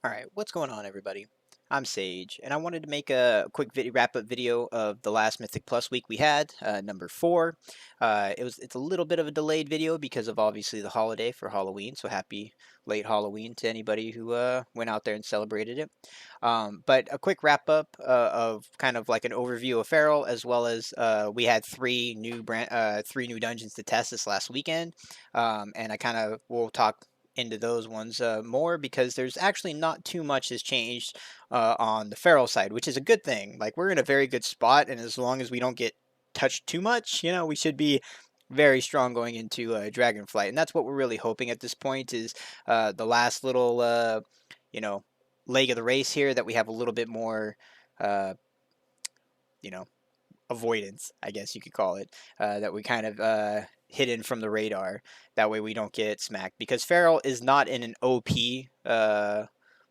Alright, what's going on everybody? I'm Sage, and I wanted to make a quick wrap-up video of the last Mythic Plus week we had, number 4. It's a little bit of a delayed video because of obviously the holiday for Halloween, so happy late Halloween to anybody who went out there and celebrated it. But a quick wrap-up of kind of like an overview of Feral, as well as we had three new dungeons to test this last weekend, and I kind of will talk into those ones more because there's actually not too much has changed on the feral side, which is a good thing. Like we're in a very good spot, and as long as we don't get touched too much, we should be very strong going into Dragonflight, and that's what we're really hoping at this point is the last little you know leg of the race here that we have a little bit more uh, you know avoidance, I guess you could call it, that we kind of hidden from the radar. That way we don't get smacked because Feral is not in an OP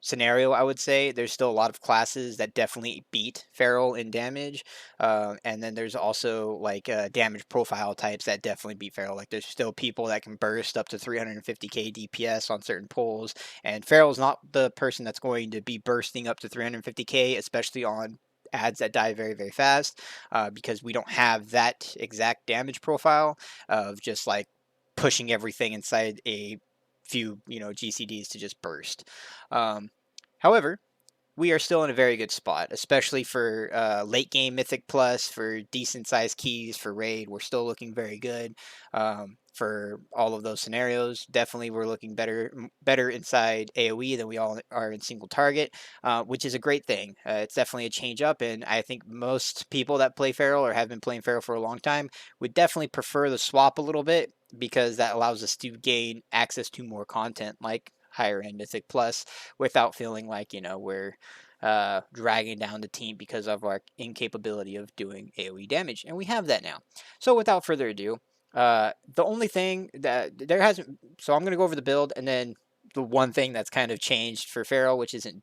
scenario. I would say there's still a lot of classes that definitely beat Feral in damage, and then there's also like damage profile types that definitely beat Feral. Like there's still people that can burst up to 350k DPS on certain pulls, and Feral's not the person that's going to be bursting up to 350k, especially on ads that die very very fast, because we don't have that exact damage profile of just like pushing everything inside a few GCDs to just burst. um, However, we are still in a very good spot, especially for late game Mythic Plus, for decent sized keys, for raid. We're still looking very good for all of those scenarios. Definitely, we're looking better inside AOE than we all are in single target, which is a great thing. It's definitely a change up, and I think most people that play Feral or have been playing Feral for a long time would definitely prefer the swap a little bit because that allows us to gain access to more content like higher end Mythic Plus without feeling like we're dragging down the team because of our incapability of doing AoE damage, and we have that now. So without further ado, the only thing that there hasn't, so I'm going to go over the build and then the one thing that's kind of changed for Feral, which isn't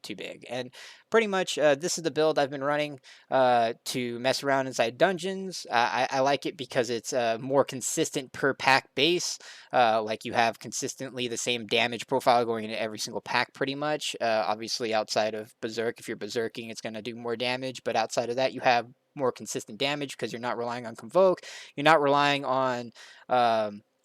too big. And pretty much this is the build I've been running to mess around inside dungeons. I like it because it's more consistent per pack base. Like you have consistently the same damage profile going into every single pack pretty much. Obviously outside of Berserk, if you're Berserking, it's going to do more damage. But outside of that, you have more consistent damage because you're not relying on Convoke. You're not relying on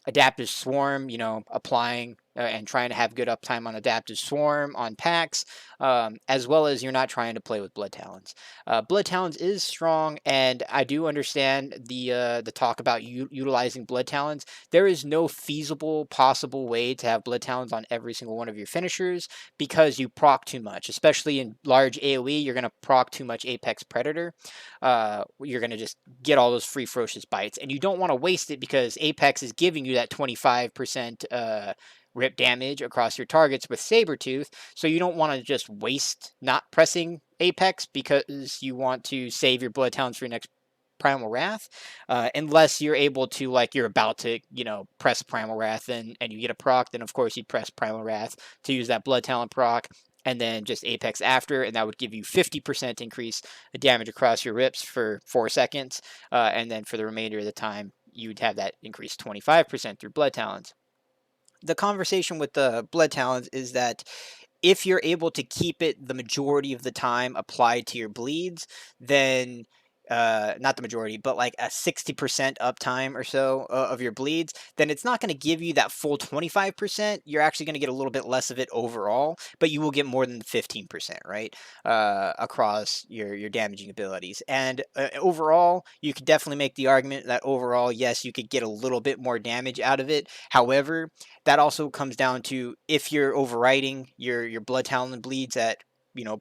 Adaptive Swarm, applying and trying to have good uptime on Adaptive Swarm on packs, as well as you're not trying to play with Blood Talons. Blood Talons is strong, and I do understand the talk about utilizing Blood Talons. There is no feasible possible way to have Blood Talons on every single one of your finishers because you proc too much, especially in large AoE. You're going to proc too much Apex Predator. You're going to just get all those free ferocious bites, and you don't want to waste it because Apex is giving you that 25% rip damage across your targets with Sabretooth, so you don't want to just waste not pressing Apex because you want to save your Blood Talons for your next Primal Wrath, unless you're able to, like, you're about to, press Primal Wrath and you get a proc, then of course you press Primal Wrath to use that Blood Talon proc, and then just Apex after, and that would give you 50% increase damage across your rips for 4 seconds, and then for the remainder of the time, you'd have that increase 25% through Blood Talons. The conversation with the Blood Talons is that if you're able to keep it the majority of the time applied to your bleeds, then not the majority, but like a 60% uptime or so of your bleeds, then it's not going to give you that full 25%. You're actually going to get a little bit less of it overall, but you will get more than 15%, right? Across your damaging abilities. And overall, you could definitely make the argument that overall, yes, you could get a little bit more damage out of it. However, that also comes down to if you're overriding your Blood Talon bleeds at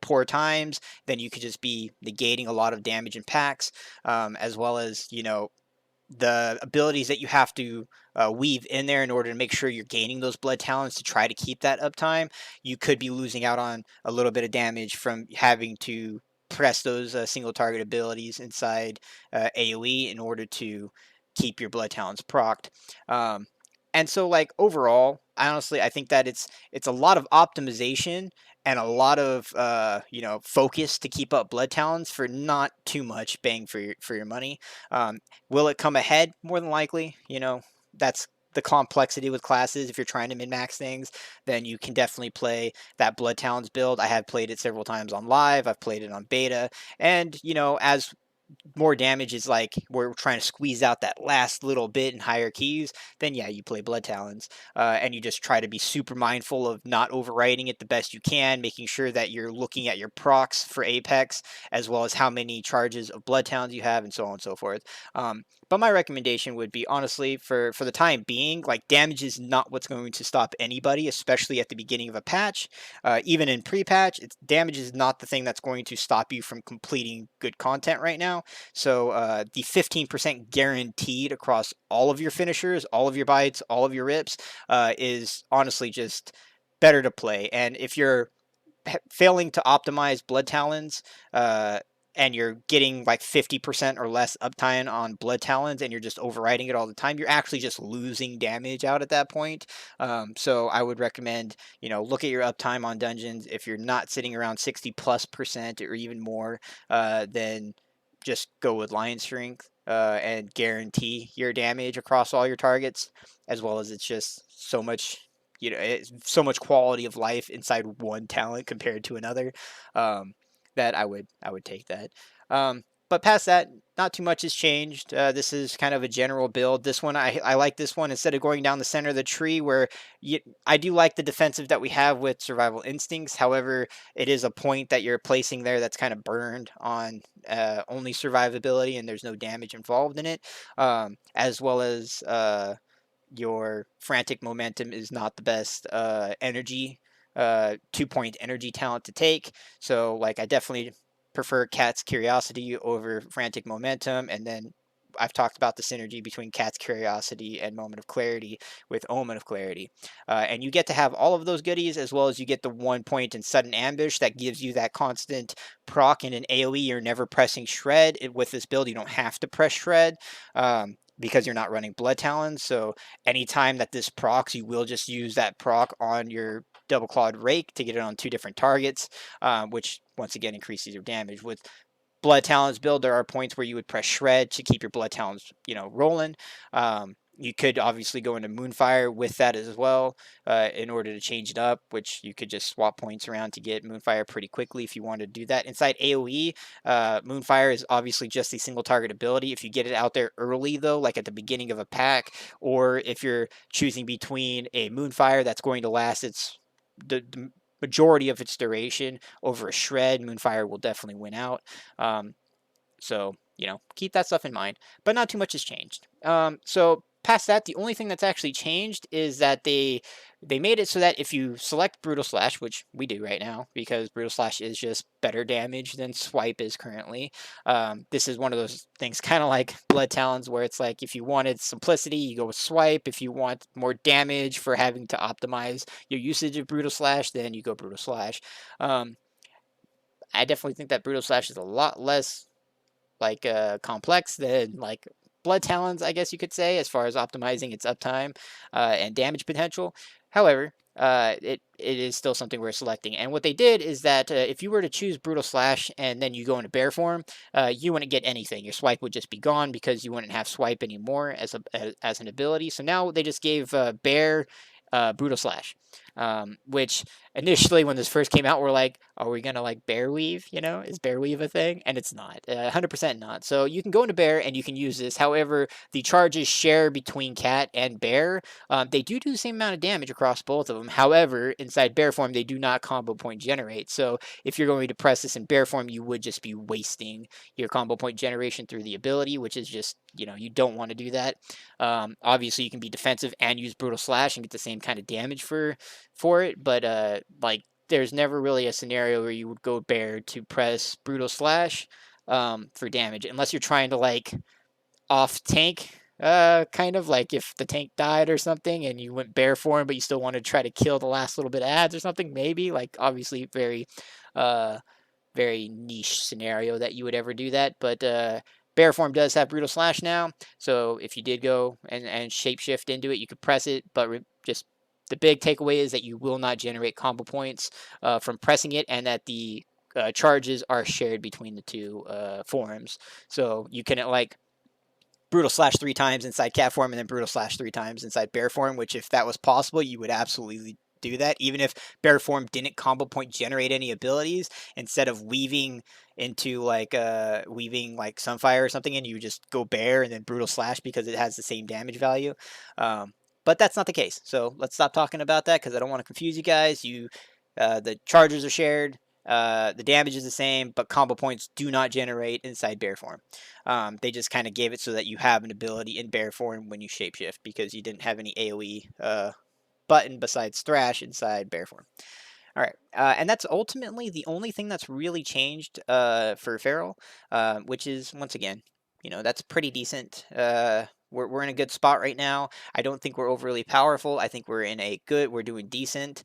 poor times, then you could just be negating a lot of damage in packs, as well as the abilities that you have to weave in there in order to make sure you're gaining those Blood Talons to try to keep that uptime. You could be losing out on a little bit of damage from having to press those single target abilities inside AoE in order to keep your Blood Talons procced. And so, like, overall, honestly, I think that it's a lot of optimization and a lot of focus to keep up Blood Talons for not too much bang for your money. Will it come ahead? More than likely, that's the complexity with classes, if you're trying to min-max things, then you can definitely play that Blood Talons build. I have played it several times on live. I've played it on beta, and as more damage is like we're trying to squeeze out that last little bit in higher keys, then yeah, you play Blood Talons, and you just try to be super mindful of not overwriting it the best you can, making sure that you're looking at your procs for Apex, as well as how many charges of Blood Talons you have, and so on and so forth. But my recommendation would be, honestly, for the time being, like, damage is not what's going to stop anybody, especially at the beginning of a patch. Even in pre-patch, damage is not the thing that's going to stop you from completing good content right now. So the 15% guaranteed across all of your finishers, all of your bites, all of your rips is honestly just better to play. And if you're failing to optimize Blood Talons, and you're getting like 50% or less uptime on Blood Talons, and you're just overriding it all the time, you're actually just losing damage out at that point. So I would recommend, look at your uptime on dungeons. If you're not sitting around 60+% or even more, then just go with Lion Strength, and guarantee your damage across all your targets, as well as it's just so much, it's so much quality of life inside one talent compared to another, that I would take that. But past that, not too much has changed. This is kind of a general build. This one, I like this one. Instead of going down the center of the tree, where I do like the defensive that we have with Survival Instincts. However, it is a point that you're placing there that's kind of burned on only survivability, and there's no damage involved in it, as well as your Frantic Momentum is not the best energy 2-point energy talent to take. So, like, I definitely prefer Cat's Curiosity over Frantic Momentum, and then I've talked about the synergy between Cat's Curiosity and Moment of Clarity with Omen of Clarity. And you get to have all of those goodies, as well as you get the 1 point in Sudden Ambush that gives you that constant proc in an AoE. You're never pressing Shred. With this build, you don't have to press Shred, because you're not running Blood Talons. So anytime that this procs, you will just use that proc on your Double Clawed Rake to get it on 2 different targets, which once again increases your damage. With Blood Talons build, there are points where you would press Shred to keep your Blood Talons, rolling. You could obviously go into Moonfire with that as well, in order to change it up, which you could just swap points around to get Moonfire pretty quickly if you wanted to do that. Inside AoE, Moonfire is obviously just a single target ability. If you get it out there early, though, like at the beginning of a pack, or if you're choosing between a Moonfire that's going to last the majority of its duration over a Shred, Moonfire will definitely win out. So, keep that stuff in mind. But not too much has changed. So past that, the only thing that's actually changed is that they made it so that if you select Brutal Slash, which we do right now, because Brutal Slash is just better damage than Swipe is currently. This is one of those things kind of like Blood Talons, where it's like, if you wanted simplicity, you go with Swipe. If you want more damage for having to optimize your usage of Brutal Slash, then you go Brutal Slash. I definitely think that Brutal Slash is a lot less complex than like Blood Talons, I guess you could say, as far as optimizing its uptime and damage potential. However, it is still something we're selecting. And what they did is that if you were to choose Brutal Slash and then you go into bear form, you wouldn't get anything. Your swipe would just be gone because you wouldn't have swipe anymore as an ability. So now they just gave bear Brutal Slash, which initially when this first came out, we're like, are we gonna like bear weave? Is bear weave a thing? And it's not, 100% not. So you can go into bear and you can use this. However, the charges share between cat and bear. They do the same amount of damage across both of them. However, inside bear form, they do not combo point generate. So if you're going to press this in bear form, you would just be wasting your combo point generation through the ability, which is just, you don't want to do that. Obviously, you can be defensive and use Brutal Slash and get the same kind of damage for it, but there's never really a scenario where you would go bear to press Brutal Slash for damage, unless you're trying to like off tank, kind of like if the tank died or something and you went bear form, but you still want to try to kill the last little bit of ads or something. Maybe, like, obviously very very niche scenario that you would ever do that, but bear form does have Brutal Slash now, so if you did go and shapeshift into it, you could press it, but just the big takeaway is that you will not generate combo points from pressing it, and that the charges are shared between the two forms. So you can, like, Brutal Slash 3 times inside cat form and then Brutal Slash 3 times inside bear form, which if that was possible, you would absolutely do that. Even if bear form didn't combo point generate any abilities, instead of weaving into like Sunfire or something, and you just go bear and then Brutal Slash because it has the same damage value. But that's not the case. So let's stop talking about that because I don't want to confuse you guys. The charges are shared. The damage is the same, but combo points do not generate inside bear form. They just kind of gave it so that you have an ability in bear form when you shapeshift because you didn't have any AoE button besides Thrash inside bear form. All right, and that's ultimately the only thing that's really changed for Feral, which is, once again, that's pretty decent. We're in a good spot right now. I don't think we're overly powerful. I think we're doing decent.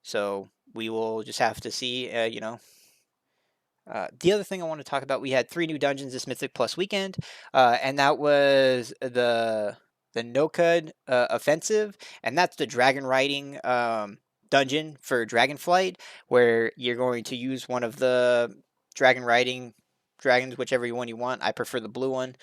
So we will just have to see, the other thing I want to talk about, we had 3 new dungeons this Mythic Plus weekend, and that was the Nokhud Offensive, and that's the dragon riding dungeon for Dragonflight, where you're going to use one of the dragon riding dragons, whichever one you want. I prefer the blue one.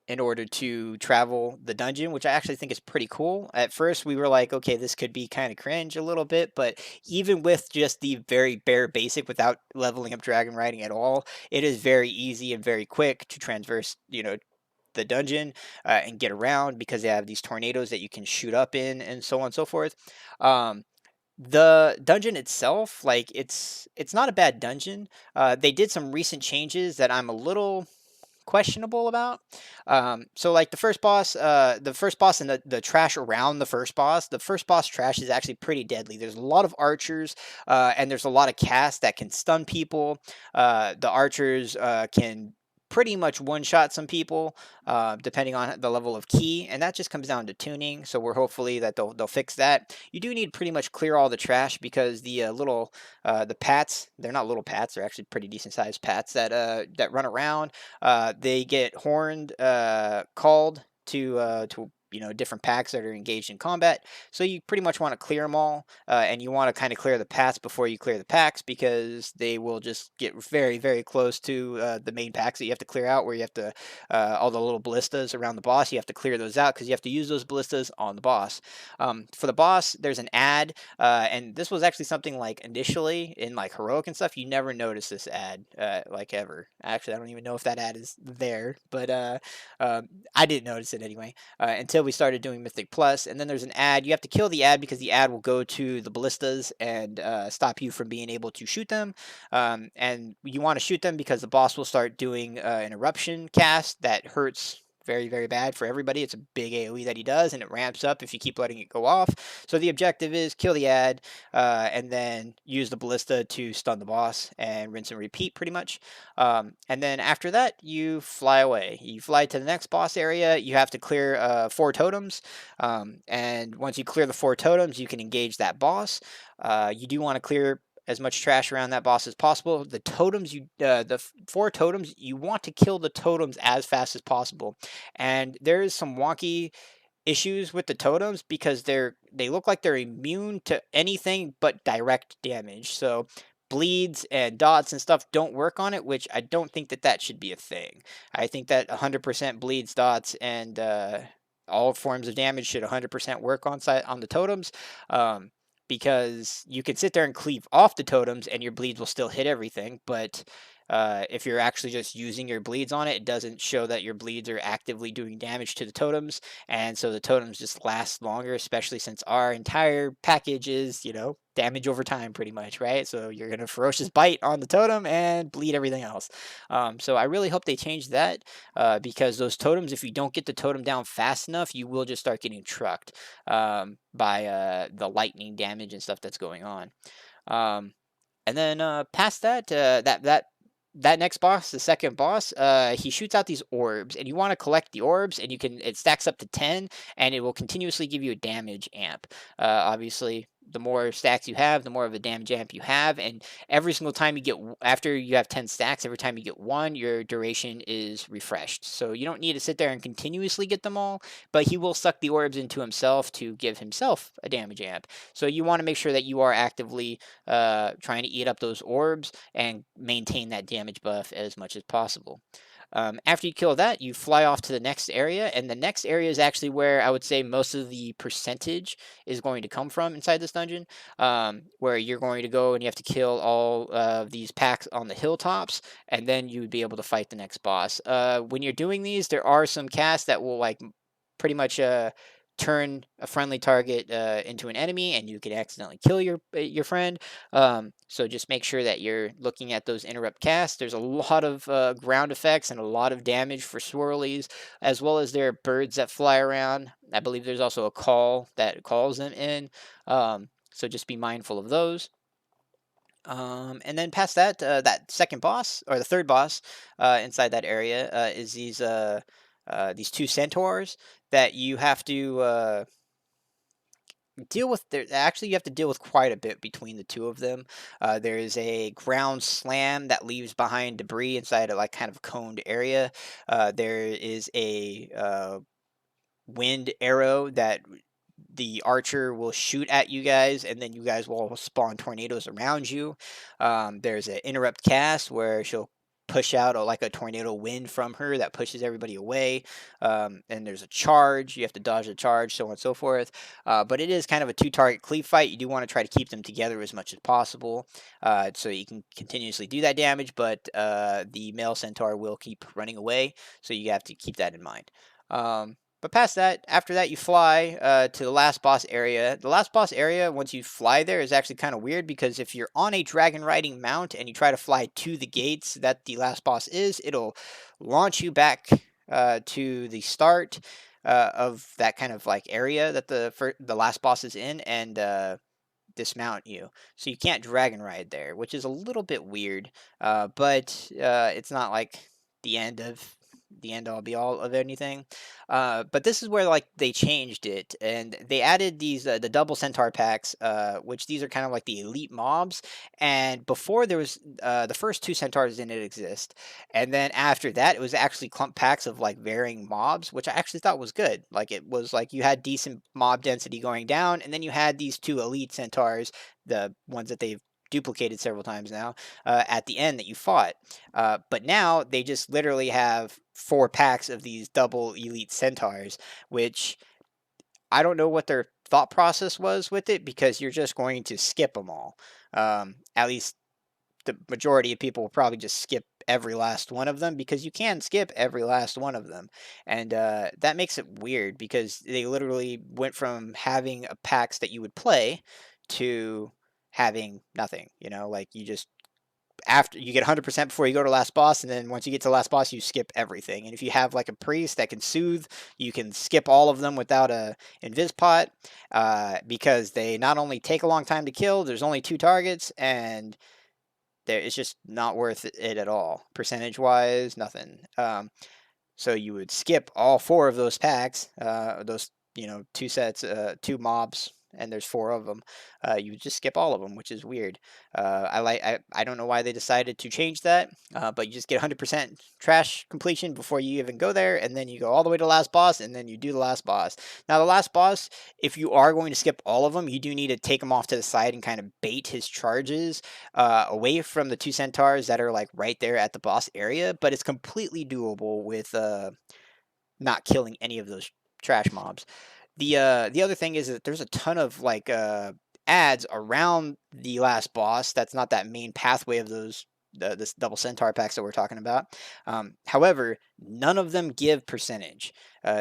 In order to travel the dungeon, which I actually think is pretty cool. At first, we were like, okay, this could be kind of cringe a little bit, but even with just the very bare basic without leveling up dragon riding at all, it is very easy and very quick to transverse, the dungeon and get around because they have these tornadoes that you can shoot up in and so on and so forth. The dungeon itself, like it's not a bad dungeon. They did some recent changes that I'm a little questionable about. So like the first boss and the trash around the first boss trash is actually pretty deadly. There's a lot of archers, and there's a lot of casts that can stun people. The archers can pretty much one-shot some people, depending on the level of key, and that just comes down to tuning. So we're hopefully that they'll fix that. You do need pretty much clear all the trash because the the pats, they're not little pats, they're actually pretty decent sized pats that run around. They get horned, called to different packs that are engaged in combat. So you pretty much want to clear them all, and you want to kind of clear the pats before you clear the packs because they will just get very, very close to the main packs that you have to clear out, where you have to all the little ballistas around the boss. You have to clear those out because you have to use those ballistas on the boss. For the boss, there's an ad, and this was actually something like initially in like heroic and stuff. You never notice this ad like ever. Actually, I don't even know if that ad is there, but I didn't notice it anyway until we started doing Mythic Plus. And then there's an ad. You have to kill the ad because the ad will go to the ballistas and stop you from being able to shoot them. And you want to shoot them because the boss will start doing an eruption cast that hurts very, very bad for everybody. It's a big AoE that he does, and it ramps up if you keep letting it go off. So the objective is kill the ad, and then use the ballista to stun the boss, and rinse and repeat pretty much. And then after that, you fly away. You fly to the next boss area. You have to clear 4 totems, and once you clear the 4 totems, you can engage that boss. You do want to clear as much trash around that boss as possible. The totems, the 4 totems, you want to kill the totems as fast as possible. And there is some wonky issues with the totems because they look like they're immune to anything but direct damage. So bleeds and dots and stuff don't work on it, which I don't think that should be a thing. I think that 100% bleeds, dots, and all forms of damage should 100% work on the totems. Because you can sit there and cleave off the totems and your bleeds will still hit everything, but if you're actually just using your bleeds on it, it doesn't show that your bleeds are actively doing damage to the totems, and so the totems just last longer, especially since our entire package is, damage over time pretty much, right? So you're going to ferocious bite on the totem and bleed everything else. So I really hope they change that because those totems, if you don't get the totem down fast enough, you will just start getting trucked by the lightning damage and stuff that's going on. And then past that, that next boss, the second boss, he shoots out these orbs, and you want to collect the orbs, and it stacks up to 10, and it will continuously give you a damage amp. Obviously, the more stacks you have, the more of a damage amp you have, and every single time you get, after you have 10 stacks, every time you get one, your duration is refreshed. So you don't need to sit there and continuously get them all, but he will suck the orbs into himself to give himself a damage amp. So you want to make sure that you are actively trying to eat up those orbs and maintain that damage buff as much as possible. After you kill that, you fly off to the next area, and the next area is actually where I would say most of the percentage is going to come from inside this dungeon, where you're going to go and you have to kill all of these packs on the hilltops, and then you would be able to fight the next boss. When you're doing these, there are some casts that will like pretty much turn a friendly target into an enemy, and you could accidentally kill your friend. So just make sure that you're looking at those interrupt casts. There's a lot of ground effects and a lot of damage for swirlies, as well as there are birds that fly around. I believe there's also a call that calls them in. So just be mindful of those. And then past that, that second boss or the third boss inside that area is these two centaurs that you have to deal with. There actually you have to deal with quite a bit between the two of them. There is a ground slam that leaves behind debris inside a like kind of coned area. There is a wind arrow that the archer will shoot at you guys, and then you guys will spawn tornadoes around you. There's an interrupt cast where she'll push out like a tornado wind from her that pushes everybody away. And there's a charge. You have to dodge the charge, so on and so forth. But it is kind of a two-target cleave fight. You do want to try to keep them together as much as possible, so you can continuously do that damage. But the male centaur will keep running away, so you have to keep that in mind. But past that, after that, you fly to the last boss area. The last boss area, once you fly there, is actually kind of weird because if you're on a dragon riding mount and you try to fly to the gates that the last boss is, it'll launch you back to the start of that kind of like area that the last boss is in, and dismount you. So you can't dragon ride there, which is a little bit weird. But it's not like the end all be all of anything. But this is where like they changed it, and they added these the double centaur packs, which these are kind of like the elite mobs. And before there was the first two centaurs didn't exist, and then after that it was actually clump packs of like varying mobs, which I actually thought was good. Like it was like you had decent mob density going down, and then you had these two elite centaurs, the ones that they've duplicated several times now, at the end that you fought. But now they just literally have 4 packs of these double elite centaurs, which I don't know what their thought process was with it, because you're just going to skip them all. At least the majority of people will probably just skip every last one of them, because you can skip every last one of them. And that makes it weird because they literally went from having a packs that you would play to having nothing. Like you just after you get 100% before you go to last boss, and then once you get to last boss you skip everything. And if you have like a priest that can soothe, you can skip all of them without a invis pot, because they not only take a long time to kill, there's only 2 targets, and it's just not worth it at all percentage wise, nothing. So you would skip all 4 of those packs, those 2 mobs, and there's 4 of them. You would just skip all of them, which is weird. I don't know why they decided to change that, but you just get 100% trash completion before you even go there, and then you go all the way to the last boss, and then you do the last boss. Now the last boss, if you are going to skip all of them, you do need to take him off to the side and kind of bait his charges away from the 2 centaurs that are like right there at the boss area. But it's completely doable with not killing any of those trash mobs. The other thing is that there's a ton of like ads around the last boss. That's not that main pathway of those this double centaur packs that we're talking about. However, none of them give percentage.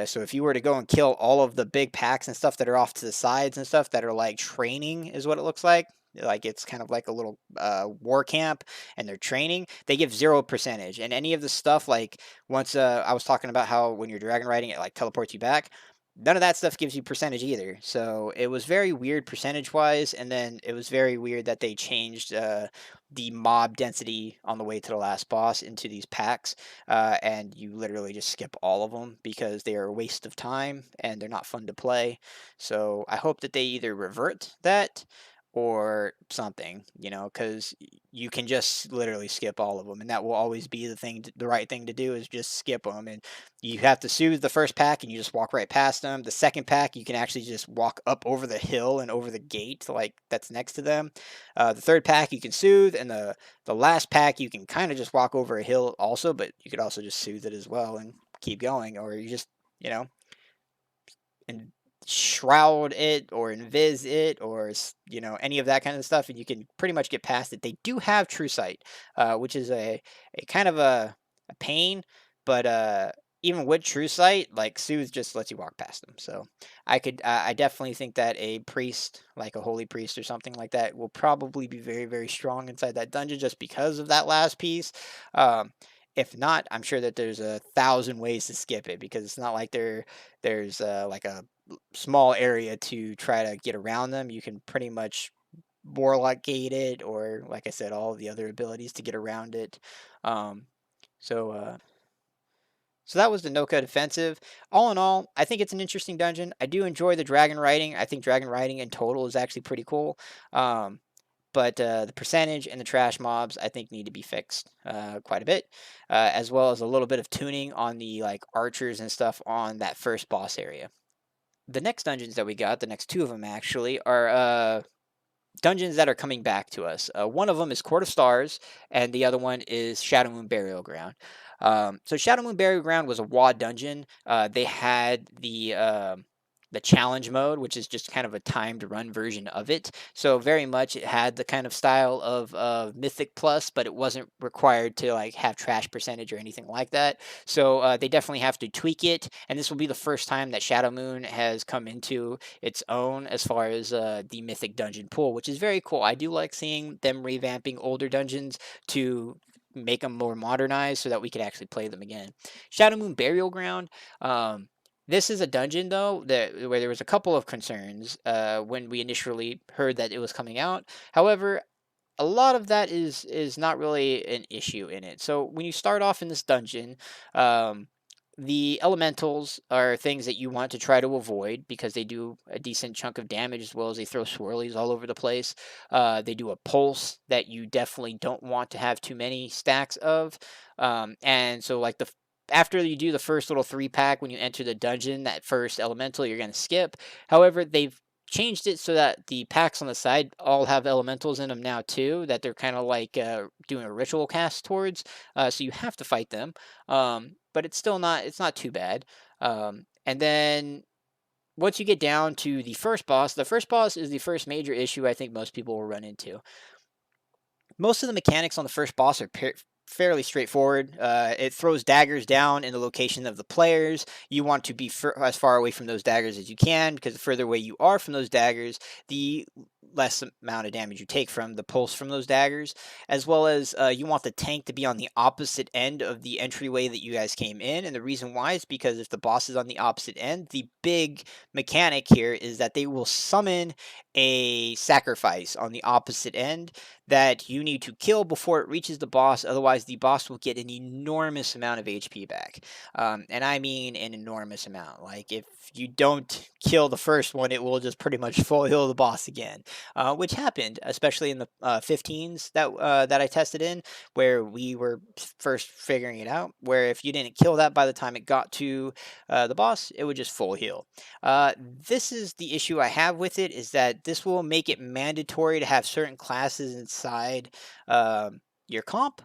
So if you were to go and kill all of the big packs and stuff that are off to the sides and stuff that are like training, is what it looks like it's kind of like a little war camp, and they're training, they give 0 percentage. And any of the stuff, like once I was talking about how when you're dragon riding it like teleports you back, none of that stuff gives you percentage either. So it was very weird percentage wise, and then it was very weird that they changed the mob density on the way to the last boss into these packs, and you literally just skip all of them because they are a waste of time and they're not fun to play. So I hope that they either revert that, or something, you know, because you can just literally skip all of them, and that will always be the right thing to do is just skip them. And you have to soothe the first pack, and you just walk right past them. The second pack, you can actually just walk up over the hill and over the gate, like that's next to them. The third pack, you can soothe, and the last pack, you can kind of just walk over a hill also, but you could also just soothe it as well and keep going, or you just, you know, and shroud it or invis it or you know, any of that kind of stuff, and you can pretty much get past it. They do have true sight, which is a kind of a pain, but even with true sight, like soothe just lets you walk past them. So I definitely think that a priest, like a holy priest or something like that, will probably be very, very strong inside that dungeon just because of that last piece. um if not, I'm sure that there's 1,000 ways to skip it, because it's not like there's like a small area to try to get around them. You can pretty much warlock gate it, or like I said, all the other abilities to get around it. Um, so so that was the Nokhud Offensive. All in all, I think it's an interesting dungeon. I do enjoy the dragon riding. I think dragon riding in total is actually pretty cool. Um, but the percentage and the trash mobs, I think, need to be fixed quite a bit, as well as a little bit of tuning on the like archers and stuff on that first boss area. The next dungeons that we got, the next two of them actually, are dungeons that are coming back to us. One of them is Court of Stars, and the other one is Shadowmoon Burial Ground. So Shadowmoon Burial Ground was a WoD dungeon. They had the challenge mode, which is just kind of a timed run version of it. So very much it had the kind of style of Mythic Plus, but it wasn't required to like have trash percentage or anything like that. So they definitely have to tweak it, and this will be the first time that Shadowmoon has come into its own as far as the Mythic dungeon pool, which is very cool. I do like seeing them revamping older dungeons to make them more modernized so that we could actually play them again. Shadowmoon Burial Ground. This is a dungeon though that where there was a couple of concerns when we initially heard that it was coming out. However, a lot of that is not really an issue in it. So when you start off in this dungeon, um, the elementals are things that you want to try to avoid because they do a decent chunk of damage, as well as they throw swirlies all over the place. They do a pulse that you definitely don't want to have too many stacks of. And so like after you do the first little 3 pack, when you enter the dungeon, that first elemental you're going to skip. However, they've changed it so that the packs on the side all have elementals in them now too, that they're kind of like doing a ritual cast towards. So you have to fight them, but it's not too bad. And then once you get down to the first boss is the first major issue I think most people will run into. Most of the mechanics on the first boss are fairly straightforward. It throws daggers down in the location of the players. You want to be as far away from those daggers as you can, because the further away you are from those daggers, the less amount of damage you take from the pulse from those daggers, as well as you want the tank to be on the opposite end of the entryway that you guys came in. And the reason why is because if the boss is on the opposite end, the big mechanic here is that they will summon a sacrifice on the opposite end that you need to kill before it reaches the boss. Otherwise, the boss will get an enormous amount of HP back. And I mean an enormous amount. Like, if you don't kill the first one, it will just pretty much full heal the boss again, which happened, especially in the 15s that I tested in, where we were first figuring it out, where if you didn't kill that by the time it got to the boss, it would just full heal. This is the issue I have with it, is that this will make it mandatory to have certain classes inside your comp,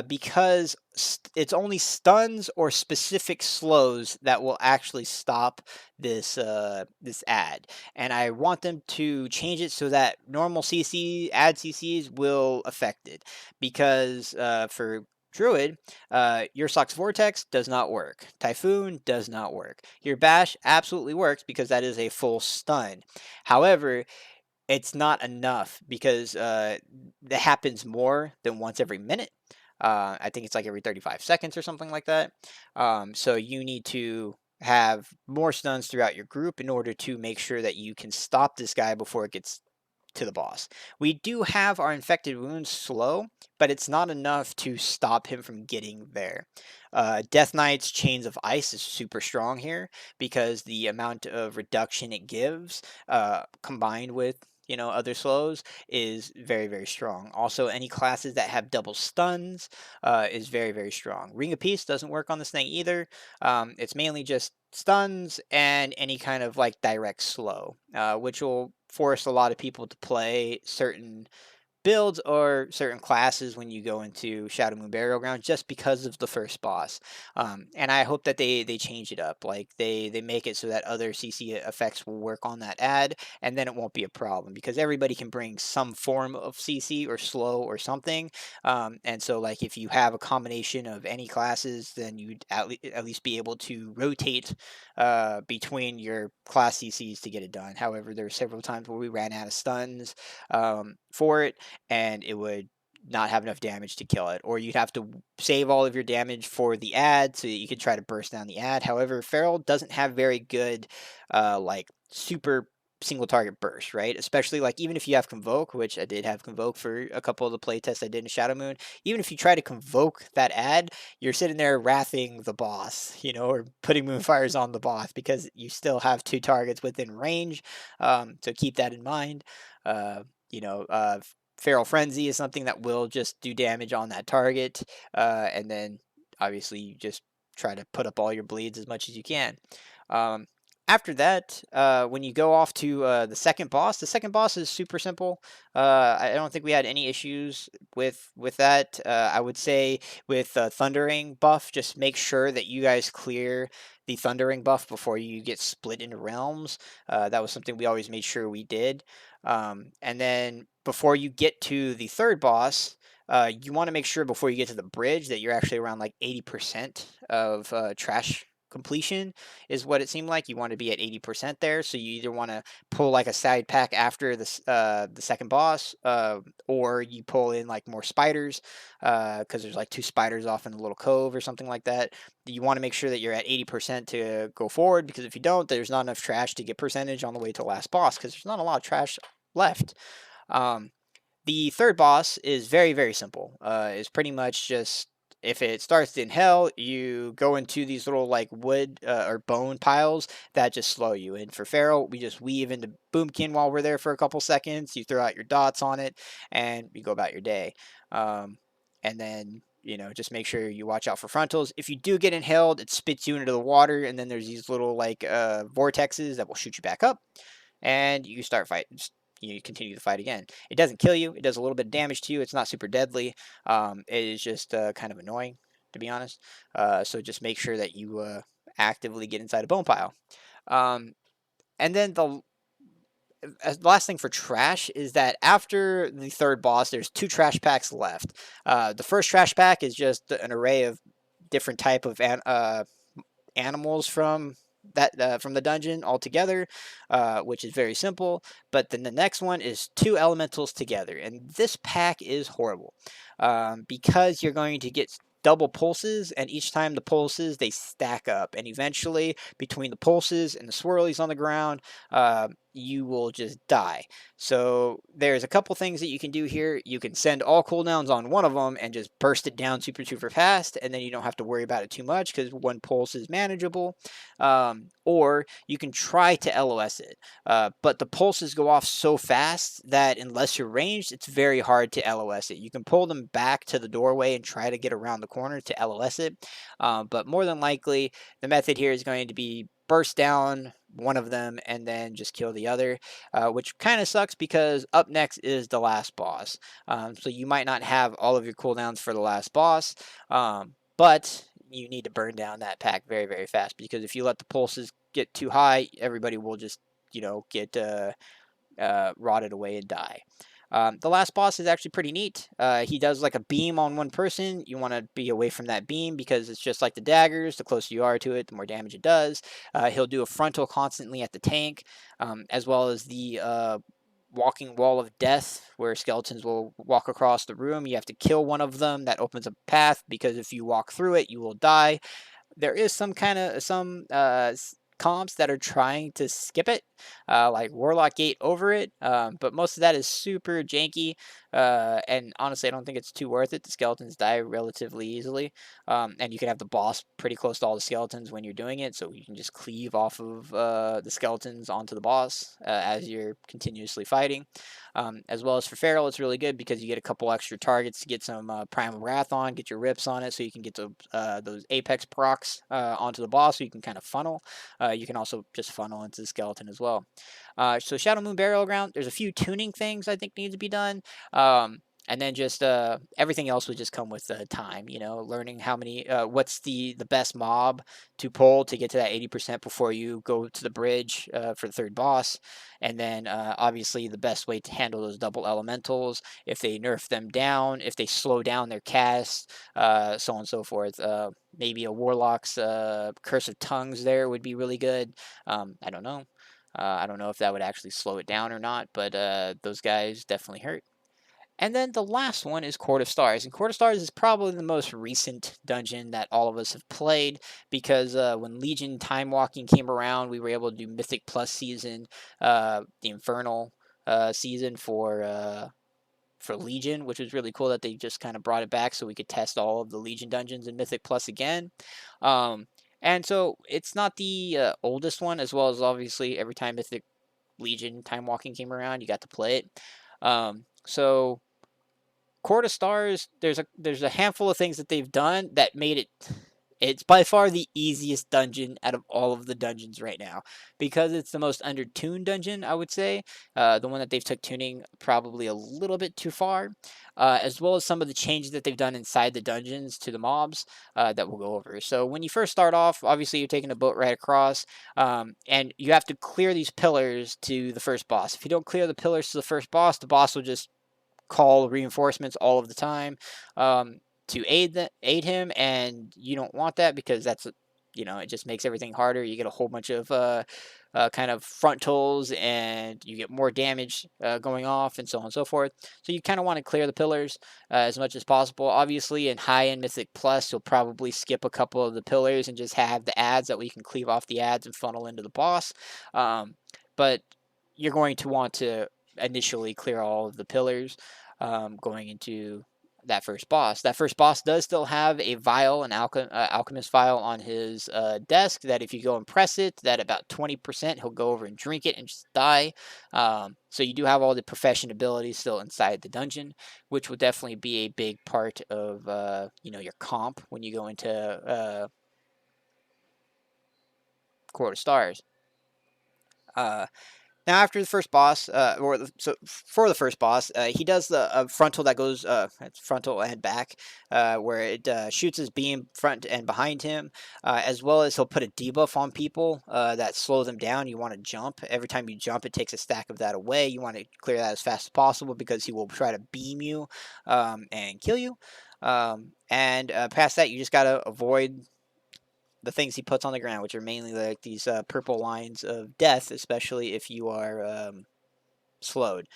because it's only stuns or specific slows that will actually stop this ad. And I want them to change it so that normal CC ad CCs will affect it, because for Druid, your Sox Vortex does not work. Typhoon does not work. Your Bash absolutely works because that is a full stun. However, it's not enough, because that happens more than once every minute. I think it's like every 35 seconds or something like that. So you need to have more stuns throughout your group in order to make sure that you can stop this guy before it gets to the boss. We do have our infected wounds slow, but it's not enough to stop him from getting there. Death Knight's Chains of Ice is super strong here, because the amount of reduction it gives, combined with other slows is very, very strong. Also, any classes that have double stuns is very, very strong. Ring of Peace doesn't work on this thing either. It's mainly just stuns and any kind of like direct slow, which will force a lot of people to play certain builds or certain classes when you go into Shadowmoon Burial Ground just because of the first boss. And I hope that they change it up. Like they make it so that other CC effects will work on that ad, and then it won't be a problem because everybody can bring some form of CC or slow or something. And so like if you have a combination of any classes, then you'd at least be able to rotate between your class CCs to get it done. However, there were several times where we ran out of stuns for it, and it would not have enough damage to kill it, or you'd have to save all of your damage for the ad so that you could try to burst down the ad. However, Feral doesn't have very good like super single target burst, right? Especially like even if you have Convoke, which I did have Convoke for a couple of the playtests I did in Shadowmoon, even if you try to Convoke that ad, you're sitting there wrathing the boss, or putting Moonfires on the boss because you still have two targets within range. So keep that in mind. Uh, you know, uh, Feral Frenzy is something that will just do damage on that target, and then obviously you just try to put up all your bleeds as much as you can. Um, After that, when you go off to the second boss is super simple. I don't think we had any issues with that. I would say with Thundering buff, just make sure that you guys clear the Thundering buff before you get split into realms. That was something we always made sure we did. And then before you get to the third boss, you want to make sure before you get to the bridge that you're actually around like 80% of trash completion is what it seemed like. You want to be at 80% there, so you either want to pull like a side pack after the second boss, or you pull in like more spiders, because there's like two spiders off in a little cove or something like that. You want to make sure that you're at 80% to go forward, because if you don't, there's not enough trash to get percentage on the way to the last boss, because there's not a lot of trash left. Um, the third boss is very, very simple. It's pretty much just if it starts in hell, you go into these little like wood or bone piles that just slow you. And for Feral, we just weave into Boomkin while we're there for a couple seconds. You throw out your dots on it, and you go about your day. And then just make sure you watch out for frontals. If you do get inhaled, it spits you into the water, and then there's these little like vortexes that will shoot you back up, and you start fighting. You continue the fight again. It doesn't kill you. It does a little bit of damage to you. It's not super deadly. It is just kind of annoying, to be honest. So just make sure that you actively get inside a bone pile. And then the last thing for trash is that after the third boss, there's two trash packs left. The first trash pack is just an array of different type of animals from the dungeon altogether, which is very simple. But then the next one is two elementals together, and this pack is horrible because you're going to get double pulses, and each time the pulses they stack up, and eventually between the pulses and the swirlies on the ground, you will just die. So there's a couple things that you can do here. You can send all cooldowns on one of them and just burst it down super super fast, and then you don't have to worry about it too much because one pulse is manageable. Or you can try to LOS it, but the pulses go off so fast that unless you're ranged, it's very hard to LOS it. You can pull them back to the doorway and try to get around the corner to LOS it, but more than likely the method here is going to be burst down one of them and then just kill the other, which kind of sucks because up next is the last boss. So you might not have all of your cooldowns for the last boss, but you need to burn down that pack very, very fast, because if you let the pulses get too high, everybody will just, get rotted away and die. The last boss is actually pretty neat. He does like a beam on one person. You want to be away from that beam because it's just like the daggers. The closer you are to it, the more damage it does. He'll do a frontal constantly at the tank, as well as the walking wall of death, where skeletons will walk across the room. You have to kill one of them. That opens a path, because if you walk through it, you will die. There is some comps that are trying to skip it, like Warlock Gate over it, but most of that is super janky. and honestly, I don't think it's too worth it. The skeletons die relatively easily, and you can have the boss pretty close to all the skeletons when you're doing it, so you can just cleave off of the skeletons onto the boss as you're continuously fighting. As well as for Feral, it's really good because you get a couple extra targets to get some Primal Wrath on, get your rips on it, so you can get those Apex procs onto the boss, so you can kind of funnel. You can also just funnel into the skeleton as well. So Shadowmoon Burial Ground, there's a few tuning things I think need to be done. And then just everything else would just come with time, learning how many, what's the best mob to pull to get to that 80% before you go to the bridge for the third boss. And then obviously the best way to handle those double elementals, if they nerf them down, if they slow down their cast, so on and so forth. Maybe a Warlock's Curse of Tongues there would be really good. I don't know. I don't know if that would actually slow it down or not, but those guys definitely hurt. And then the last one is Court of Stars. And Court of Stars is probably the most recent dungeon that all of us have played because when Legion Time Walking came around, we were able to do Mythic Plus season, the Infernal season for Legion, which was really cool that they just kind of brought it back so we could test all of the Legion dungeons in Mythic Plus again. And so it's not the oldest one, as well as obviously every time Mythic Legion Time Walking came around, you got to play it. So Court of Stars, there's a handful of things that they've done that made it. It's by far the easiest dungeon out of all of the dungeons right now because it's the most undertuned dungeon, I would say. The one that they've took tuning probably a little bit too far, as well as some of the changes that they've done inside the dungeons to the mobs that we'll go over. So when you first start off, obviously you're taking a boat right across, and you have to clear these pillars to the first boss. If you don't clear the pillars to the boss will just call reinforcements all of the time to aid him, and you don't want that because that's it just makes everything harder. You get a whole bunch of kind of frontals, and you get more damage going off, and so on and so forth. So you kind of want to clear the pillars as much as possible. Obviously, in high-end Mythic Plus, you'll probably skip a couple of the pillars and just have the ads that we can cleave off the ads and funnel into the boss. But you're going to want to initially clear all of the pillars going into that first boss. That first boss does still have a vial, an alchemist vial on his desk that if you go and press it, that about 20% he'll go over and drink it and just die. So you do have all the profession abilities still inside the dungeon, which will definitely be a big part of your comp when you go into Court of Stars. Now, after the first boss, for the first boss, he does the frontal that goes frontal and back, where it shoots his beam front and behind him, as well as he'll put a debuff on people that slow them down. You want to jump. Every time you jump, it takes a stack of that away. You want to clear that as fast as possible because he will try to beam you and kill you. And past that, you just got to avoid the things he puts on the ground, which are mainly like these purple lines of death, especially if you are slowed.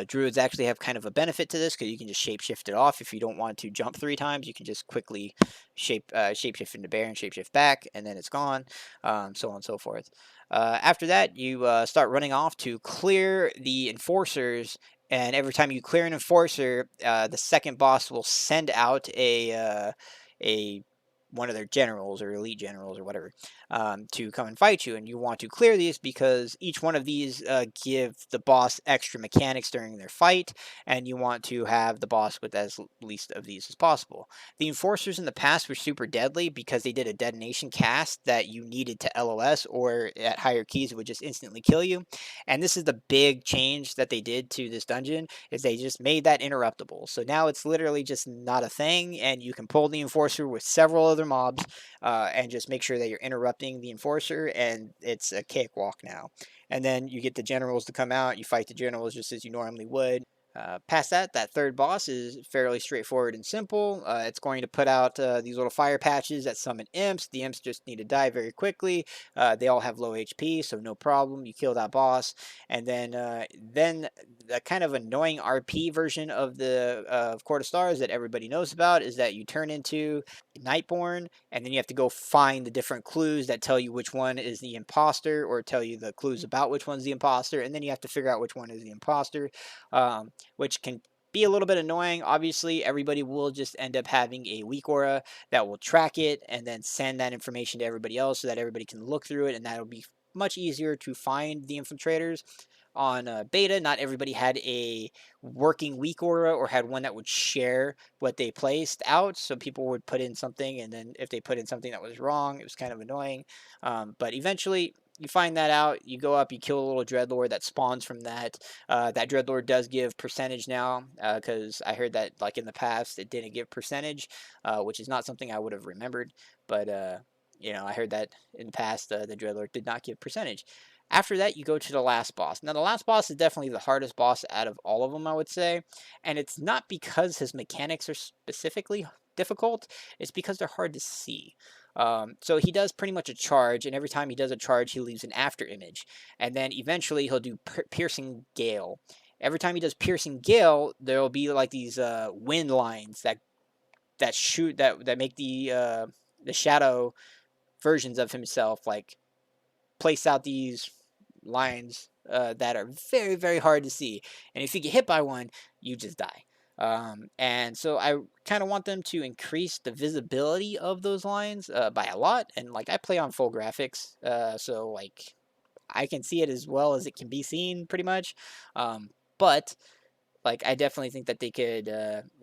Druids actually have kind of a benefit to this because you can just shapeshift it off. If you don't want to jump 3 times, you can just quickly shapeshift into bear and shapeshift back, and then it's gone, so on and so forth. After that, you start running off to clear the enforcers, and every time you clear an enforcer, the second boss will send out a one of their generals or elite generals or whatever to come and fight you. And you want to clear these because each one of these give the boss extra mechanics during their fight, and you want to have the boss with as least of these as possible. The enforcers in the past were super deadly because they did a detonation cast that you needed to LOS, or at higher keys it would just instantly kill you. And this is the big change that they did to this dungeon, is they just made that interruptible. So now it's literally just not a thing, and you can pull the enforcer with several other mobs and just make sure that you're interrupting the enforcer, and it's a cakewalk now. And then you get the generals to come out, you fight the generals just as you normally would. Past that, that third boss is fairly straightforward and simple. It's going to put out these little fire patches that summon imps. The imps just need to die very quickly. They all have low HP, so no problem. You kill that boss, and then the kind of annoying RP version of the Court of Stars that everybody knows about is that you turn into Nightborn, and then you have to go find the different clues that tell you which one is the imposter, or tell you the clues about which one's the imposter, and then you have to figure out which one is the imposter, which can be a little bit annoying. Obviously, everybody will just end up having a weak aura that will track it and then send that information to everybody else so that everybody can look through it, and that'll be much easier to find the infiltrators. On beta, not everybody had a working weak aura or had one that would share what they placed out. So people would put in something, and then if they put in something that was wrong, it was kind of annoying. But eventually, you find that out. You go up, you kill a little dreadlord that spawns from that. That dreadlord does give percentage now, because I heard that like in the past it didn't give percentage, which is not something I would have remembered. But I heard that in the past the dreadlord did not give percentage. After that, you go to the last boss. Now, the last boss is definitely the hardest boss out of all of them, I would say. And it's not because his mechanics are specifically difficult, it's because they're hard to see. So he does pretty much a charge, and every time he does a charge, he leaves an after image. And then eventually he'll do Piercing Gale. Every time he does Piercing Gale, there'll be like these wind lines that shoot that make the shadow versions of himself like place out these lines that are very, very hard to see. And if you get hit by one, you just die. And so I kind of want them to increase the visibility of those lines by a lot. And like I play on full graphics, so like I can see it as well as it can be seen pretty much. But like I definitely think that they could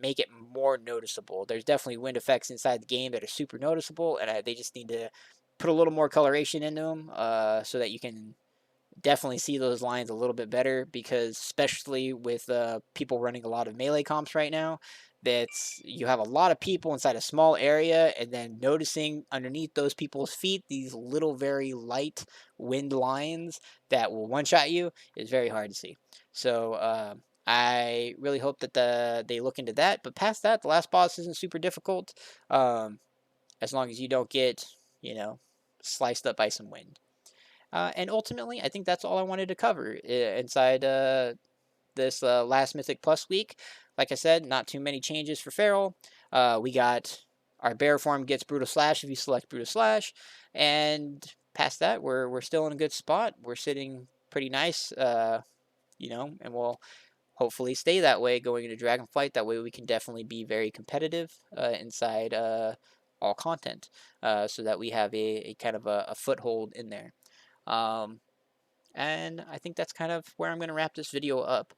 make it more noticeable. There's definitely wind effects inside the game that are super noticeable, and they just need to put a little more coloration into them so that you can definitely see those lines a little bit better, because especially with people running a lot of melee comps right now, that's you have a lot of people inside a small area, and then noticing underneath those people's feet these little very light wind lines that will one shot you is very hard to see. So I really hope that they look into that. But past that, the last boss isn't super difficult, as long as you don't get sliced up by some wind. And ultimately, I think that's all I wanted to cover inside this last Mythic Plus week. Like I said, not too many changes for Feral. We got our bear form gets Brutal Slash if you select Brutal Slash, and past that, we're still in a good spot. We're sitting pretty nice, and we'll hopefully stay that way going into Dragonflight. That way, we can definitely be very competitive inside all content, so that we have a kind of a foothold in there. Um, and I think that's kind of where I'm going to wrap this video up.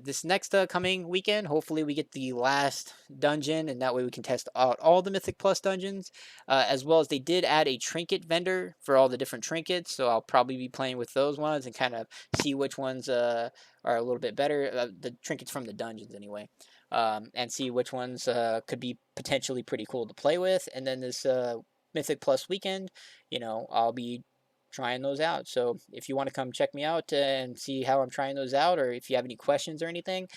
This next coming weekend, hopefully we get the last dungeon, and that way we can test out all the Mythic Plus dungeons, as well as they did add a trinket vendor for all the different trinkets, so I'll probably be playing with those ones and kind of see which ones are a little bit better, the trinkets from the dungeons anyway, and see which ones could be potentially pretty cool to play with. And then this Mythic Plus weekend, I'll be trying those out. So if you want to come check me out and see how I'm trying those out, or if you have any questions or anything,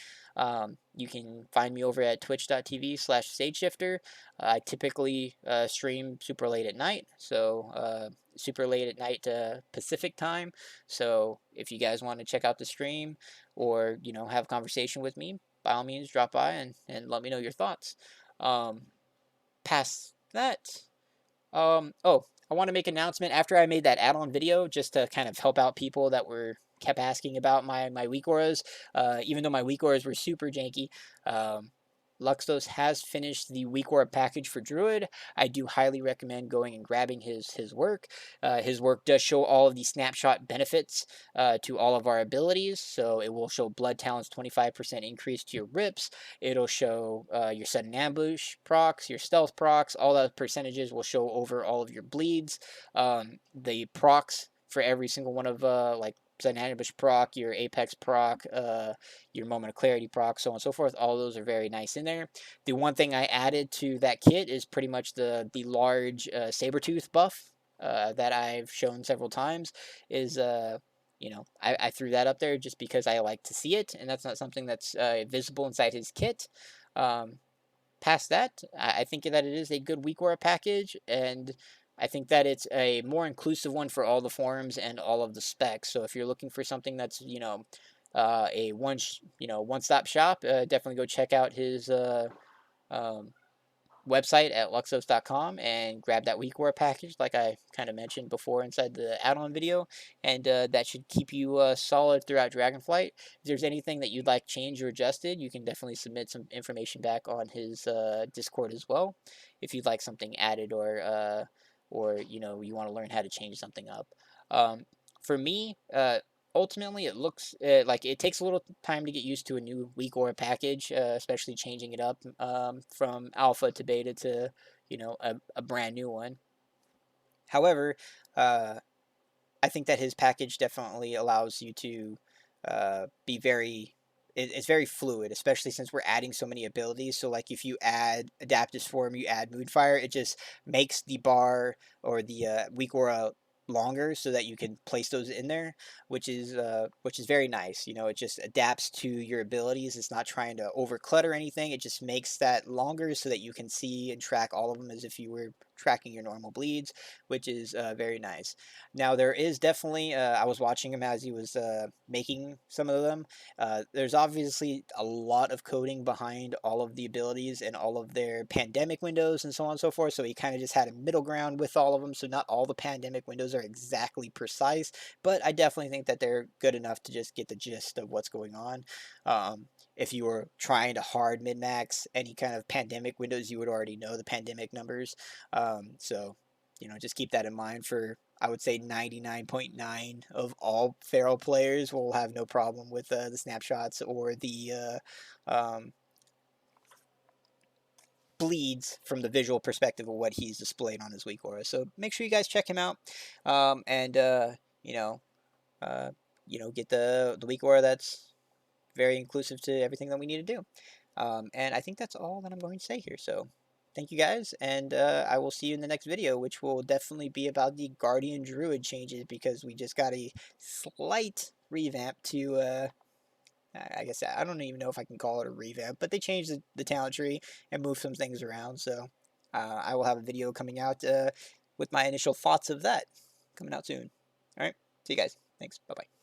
you can find me over at twitch.tv/sageshifter. I typically stream super late at night, so super late at night Pacific time. So if you guys want to check out the stream or have a conversation with me, by all means drop by and let me know your thoughts. Past that, oh, I want to make an announcement after I made that add-on video just to kind of help out people that kept asking about my weak auras. Even though my weak auras were super janky, Luxtos has finished the weak aura package for Druid. I do highly recommend going and grabbing his work. His work does show all of the snapshot benefits to all of our abilities. So it will show Blood Talent's 25% increase to your rips. It'll show your sudden ambush procs, your stealth procs. All those percentages will show over all of your bleeds. The procs for every single one of like sudden ambush proc, your apex proc, your moment of clarity proc, so on and so forth. All those are very nice in there. The one thing I added to that kit is pretty much the large Sabretooth buff that I've shown several times. Is I threw that up there just because I like to see it, and that's not something that's visible inside his kit. Past that, I think that it is a good weak aura package, and I think that it's a more inclusive one for all the forms and all of the specs. So if you're looking for something that's a one-stop shop, definitely go check out his website at luxos.com and grab that weak war package like I kind of mentioned before inside the add-on video, and that should keep you solid throughout Dragonflight. If there's anything that you'd like changed or adjusted, you can definitely submit some information back on his Discord as well if you'd like something added, or you want to learn how to change something up. For me, ultimately it looks like it takes a little time to get used to a new weak aura package, especially changing it up from alpha to beta to a brand new one. However, I think that his package definitely allows you to be very. It's very fluid, especially since we're adding so many abilities. So, like, if you add Adaptive Swarm, you add Moonfire, it just makes the bar or the weak aura longer, so that you can place those in there, which is very nice. It just adapts to your abilities. It's not trying to over clutter anything. It just makes that longer so that you can see and track all of them as if you were tracking your normal bleeds, which is very nice. Now there is definitely I was watching him as he was making some of them. There's obviously a lot of coding behind all of the abilities and all of their pandemic windows and so on and so forth. So he kind of just had a middle ground with all of them. So not all the pandemic windows are exactly precise, but I definitely think that they're good enough to just get the gist of what's going on. If you were trying to hard min max any kind of pandemic windows, you would already know the pandemic numbers. So just keep that in mind. For I would say 99.9 of all feral players will have no problem with the snapshots or the bleeds from the visual perspective of what he's displayed on his weak aura. So make sure you guys check him out, and you know, uh, get the weak aura that's very inclusive to everything that we need to do. And I think that's all that I'm going to say here. So thank you guys, and I will see you in the next video, which will definitely be about the Guardian Druid changes, because we just got a slight revamp to, I guess I don't even know if I can call it a revamp, but they changed the talent tree and moved some things around. So I will have a video coming out with my initial thoughts of that coming out soon. All right, see you guys. Thanks. Bye bye.